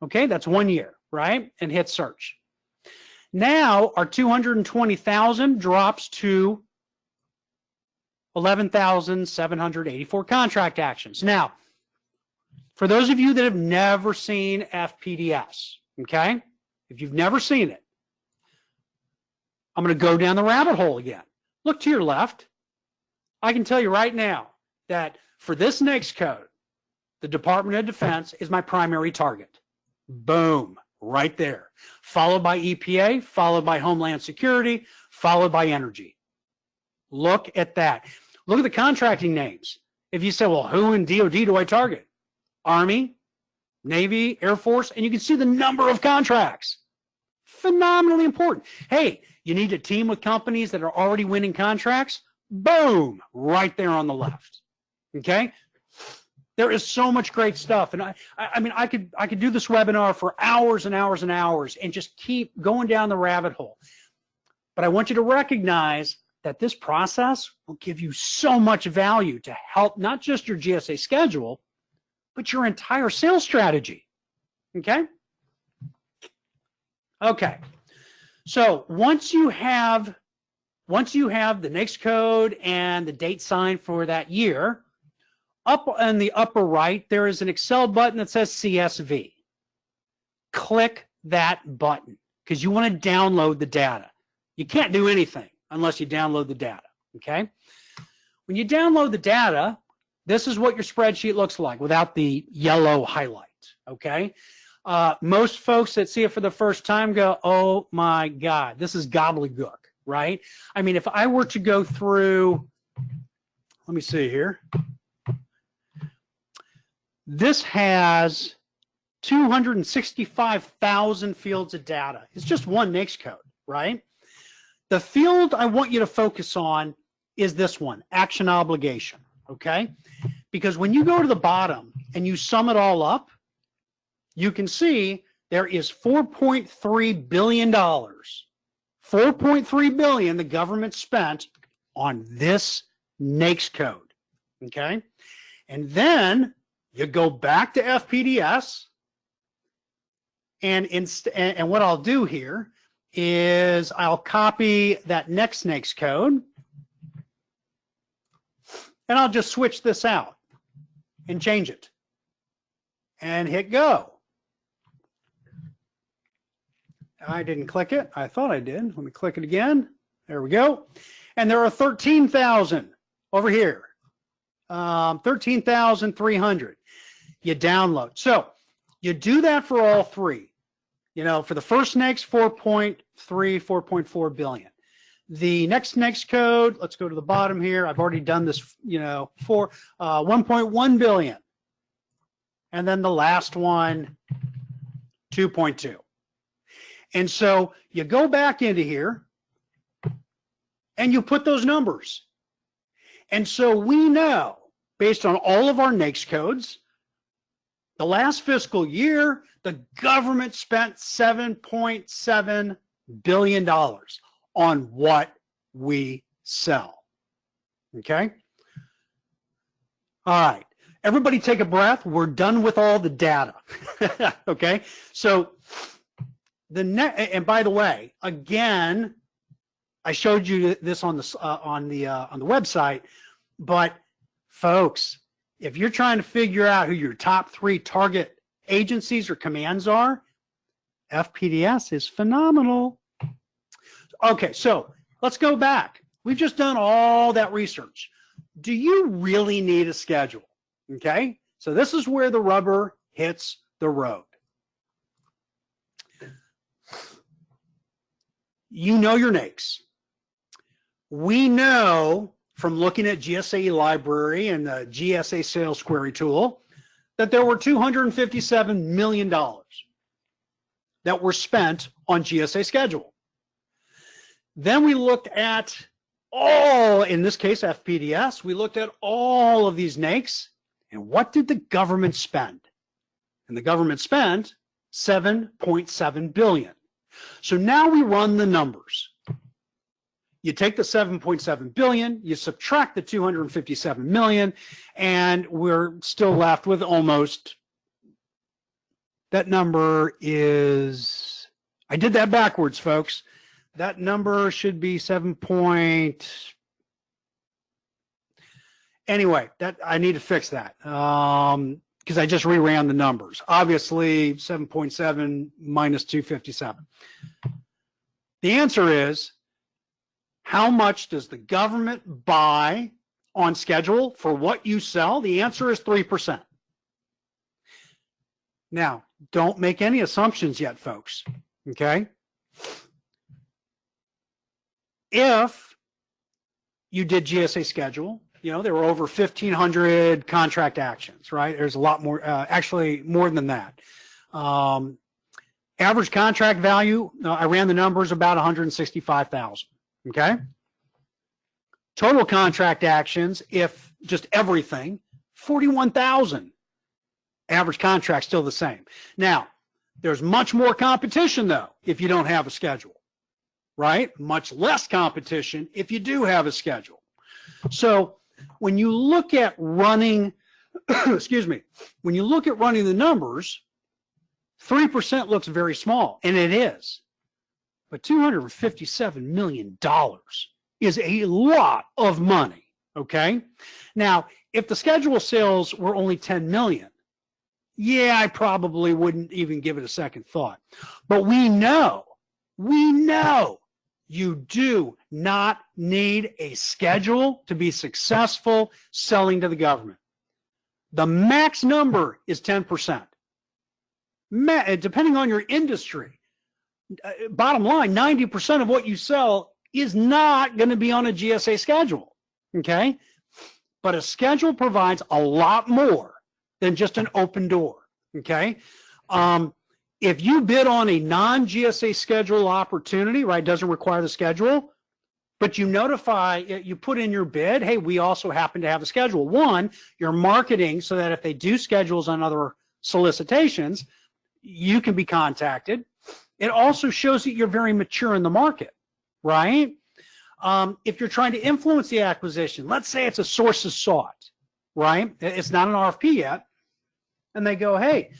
Speaker 2: Okay, that's 1 year, right? And hit search. Now our 220,000 drops to 11,784 contract actions. Now, for those of you that have never seen FPDS, okay, if you've never seen it, I'm going to go down the rabbit hole again. Look to your left. I can tell you right now that for this NAICS code, the Department of Defense is my primary target. Boom. Right there, followed by EPA, followed by Homeland Security, followed by Energy. Look at that. Look at the contracting names. If you say, well, who in DOD do I target? Army, Navy, Air Force, and you can see the number of contracts. Phenomenally important. Hey, you need to team with companies that are already winning contracts? Boom, right there on the left. Okay? There is so much great stuff, and I mean, I could do this webinar for hours and hours and hours and just keep going down the rabbit hole. But I want you to recognize that this process will give you so much value to help not just your GSA schedule, but your entire sales strategy. Okay? Okay. So once you have the NAICS code and the date signed for that year, up in the upper right, there is an Excel button that says CSV. Click that button because you want to download the data. You can't do anything unless you download the data, okay? When you download the data, this is what your spreadsheet looks like without the yellow highlight, okay? Most folks that see it for the first time go, oh my God, this is gobbledygook, right? I mean, if I were to go through, let me see here. This has 265,000 fields of data. It's just one NAICS code, right? The field I want you to focus on is this one, action obligation, okay? Because when you go to the bottom and you sum it all up, you can see there is $4.3 billion. $4.3 billion the government spent on this NAICS code, okay? And then you go back to FPDS, and what I'll do here is I'll copy that next NAICS code, and I'll just switch this out and change it and hit go. I didn't click it. I thought I did. Let me click it again. There we go. And there are 13,000 over here. 13,300. You download. So you do that for all three. You know, for the first NAICS, 4.3, 4.4 billion. The next NAICS code, let's go to the bottom here. I've already done this, you know, for 1.1 billion. And then the last one, 2.2. And so you go back into here and you put those numbers. And so we know, based on all of our NAICS codes, the last fiscal year, the government spent $7.7 billion on what we sell. Okay? All right. Everybody take a breath. We're done with all the data. Okay? So and by the way, again, I showed you this on the website, but folks, if you're trying to figure out who your top 3 target agencies or commands are, FPDS is phenomenal. Okay, so let's go back. We've just done all that research. Do you really need a schedule? Okay, so this is where the rubber hits the road. You know your NAICS. We know from looking at GSA library and the GSA sales query tool that there were $257 million that were spent on GSA schedule. Then we looked at all, in this case FPDS, we looked at all of these NAICS, and what did the government spend? And the government spent $7.7 billion. So now we run the numbers. You take the 7.7 billion, you subtract the 257 million, and we're still left with almost, that number is, I did that backwards, folks. That number should be 7 point, anyway, that I need to fix that because I just reran the numbers. Obviously, 7.7 minus 257. The answer is, how much does the government buy on schedule for what you sell? The answer is 3%. Now, don't make any assumptions yet, folks, okay? If you did GSA schedule, you know, there were over 1,500 contract actions, right? There's a lot more, actually more than that. Average contract value, I ran the numbers, about 165,000. Okay. Total contract actions, if just everything, 41,000. Average contract still the same. Now, there's much more competition though if you don't have a schedule, right? Much less competition if you do have a schedule. So when you look at running, excuse me, when you look at running the numbers, 3% looks very small, and it is. But $257 million is a lot of money, okay? Now, if the schedule sales were only 10 million, yeah, I probably wouldn't even give it a second thought. But we know you do not need a schedule to be successful selling to the government. The max number is 10%. Depending on your industry, bottom line, 90% of what you sell is not going to be on a GSA schedule, okay? But a schedule provides a lot more than just an open door, okay? If you bid on a non-GSA schedule opportunity, right, doesn't require the schedule, But you notify, you put in your bid, hey, we also happen to have a schedule. One, you're marketing so that if they do schedules on other solicitations, you can be contacted. It also shows that you're very mature in the market, right? If you're trying to influence the acquisition, let's say it's a sources sought, right? It's not an RFP yet, and they go, hey,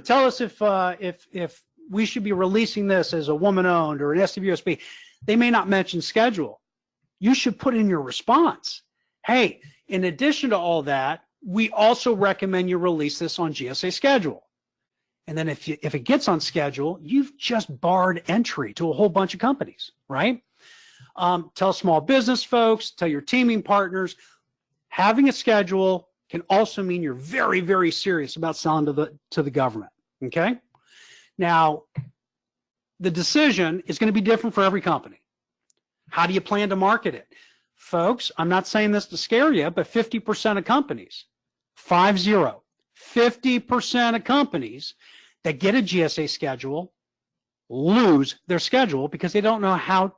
Speaker 2: tell us if we should be releasing this as a woman-owned or an SWSB. They may not mention schedule. You should put in your response, hey, in addition to all that, we also recommend you release this on GSA Schedule. And then if it gets on schedule, you've just barred entry to a whole bunch of companies, right? Tell small business folks, tell your teaming partners, having a schedule can also mean you're very, very serious about selling to the government, okay? Now, the decision is going to be different for every company. How do you plan to market it? Folks, I'm not saying this to scare you, but 50% of companies, 50% of companies that get a GSA schedule lose their schedule because they don't know how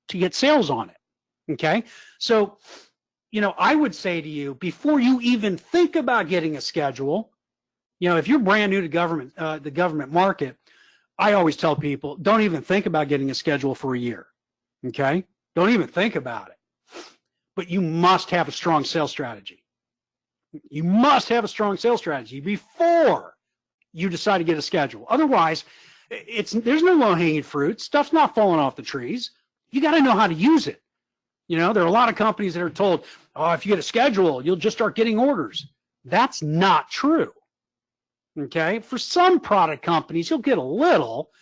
Speaker 2: to get sales on it, okay? So, you know, I would say to you, before you even think about getting a schedule, you know, if you're brand new to government, the government market, I always tell people, don't even think about getting a schedule for a year, okay? Don't even think about it. But you must have a strong sales strategy. You must have a strong sales strategy before you decide to get a schedule. Otherwise, there's no low-hanging fruit. Stuff's not falling off the trees. You got to know how to use it. You know, there are a lot of companies that are told, oh, if you get a schedule, you'll just start getting orders. That's not true. Okay, for some product companies, you'll get a little,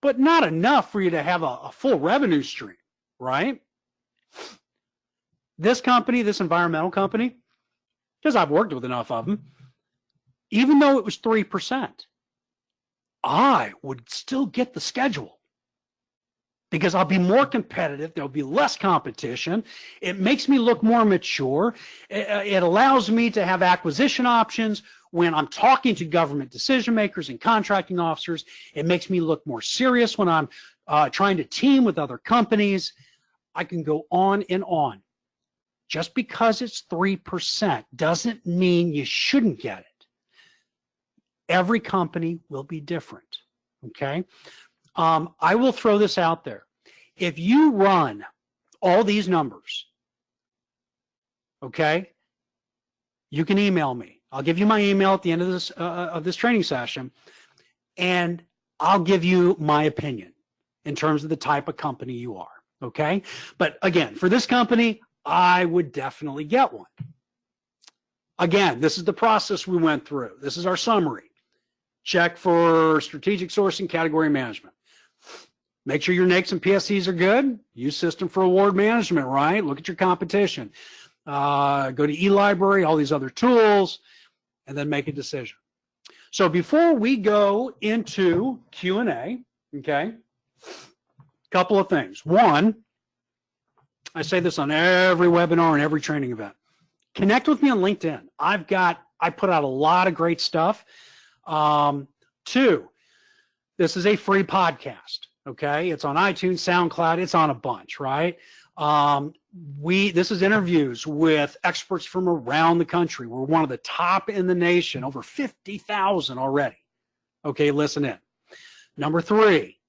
Speaker 2: but not enough for you to have a full revenue stream, right? This company, this environmental company, because I've worked with enough of them, even though it was 3%, I would still get the schedule because I'll be more competitive. There'll be less competition. It makes me look more mature. It allows me to have acquisition options when I'm talking to government decision makers and contracting officers. It makes me look more serious when I'm trying to team with other companies. I can go on and on. Just because it's 3% doesn't mean you shouldn't get it. Every company will be different, okay? I will throw this out there. If you run all these numbers, okay, you can email me. I'll give you my email at the end of this training session, and I'll give you my opinion in terms of the type of company you are, okay? But again, for this company, I would definitely get one. Again, this is the process we went through. This is our summary. Check for strategic sourcing, category management. Make sure your NAICS and PSCs are good. Use system for award management, right? Look at your competition. Go to eLibrary, all these other tools, and then make a decision. So before we go into Q&A, okay, a couple of things. One, I say this on every webinar and every training event. Connect with me on LinkedIn. I put out a lot of great stuff. Two, this is a free podcast, okay? It's on iTunes, SoundCloud, it's on a bunch, right? This is interviews with experts from around the country. We're one of the top in the nation, over 50,000 already. Okay, listen in. Number three,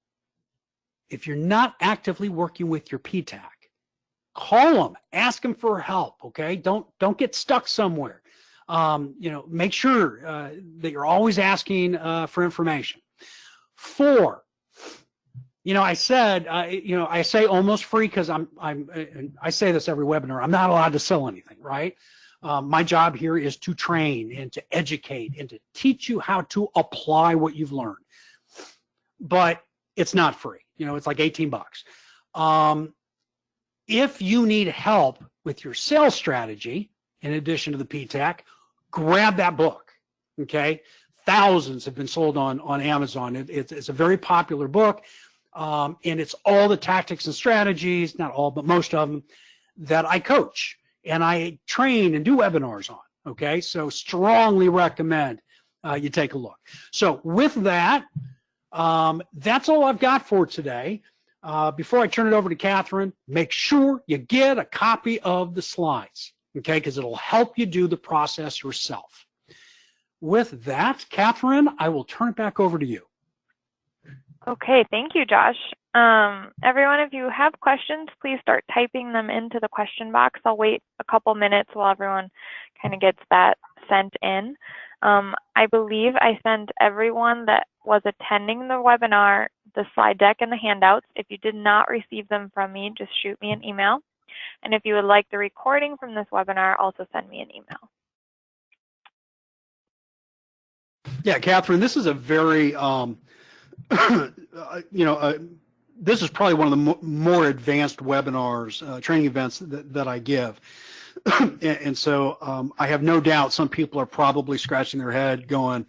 Speaker 2: if you're not actively working with your PTAC, call them, ask them for help, okay? Don't get stuck somewhere. You know, make sure that you're always asking for information. Four, you know, I said, you know, I say almost free because I say this every webinar. I'm not allowed to sell anything, right? My job here is to train and to educate and to teach you how to apply what you've learned. But it's not free. You know, it's like 18 bucks. If you need help with your sales strategy, in addition to the PTAC, grab that book, okay? Thousands have been sold on Amazon. It's a very popular book, and it's all the tactics and strategies, not all, but most of them, that I coach and I train and do webinars on, okay? So strongly recommend you take a look. So with that, that's all I've got for today. before I turn it over to Catherine, make sure you get a copy of the slides, okay, because it'll help you do the process yourself. With that, Catherine, I will turn it back over to you.
Speaker 1: Okay, thank you, Josh. Everyone, if you have questions, please start typing them into the question box. I'll wait a couple minutes while everyone kind of gets that sent in. I believe I sent everyone that was attending the webinar the slide deck and the handouts. If you did not receive them from me, just shoot me an email. And if you would like the recording from this webinar, also send me an email.
Speaker 2: Yeah, Catherine, this is a very, this is probably one of the more advanced webinars, training events that I give. and so I have no doubt some people are probably scratching their head going,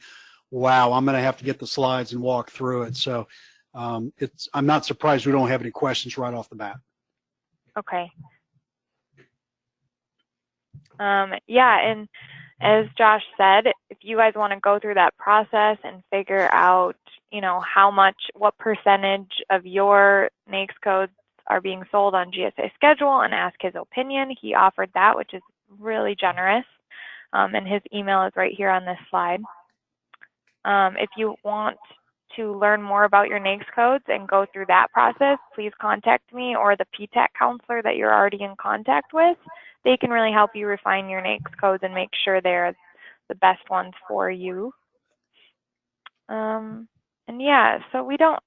Speaker 2: wow, I'm going to have to get the slides and walk through it. So I'm not surprised we don't have any questions right off the bat.
Speaker 1: Okay. Yeah, and as Josh said, if you guys want to go through that process and figure out, what percentage of your NAICS codes are being sold on GSA Schedule and ask his opinion, he offered that, which is really generous. And his email is right here on this slide. If you want to learn more about your NAICS codes and go through that process, please contact me or the PTAC counselor that you're already in contact with. They can really help you refine your NAICS codes and make sure they're the best ones for you. And yeah, so we don't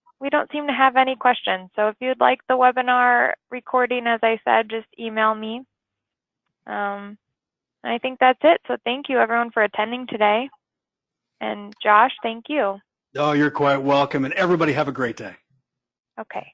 Speaker 1: seem to have any questions. So if you'd like the webinar recording, as I said, just email me. I think that's it. So thank you everyone for attending today. And Josh, thank you.
Speaker 2: Oh, you're quite welcome. And everybody have a great day.
Speaker 1: Okay.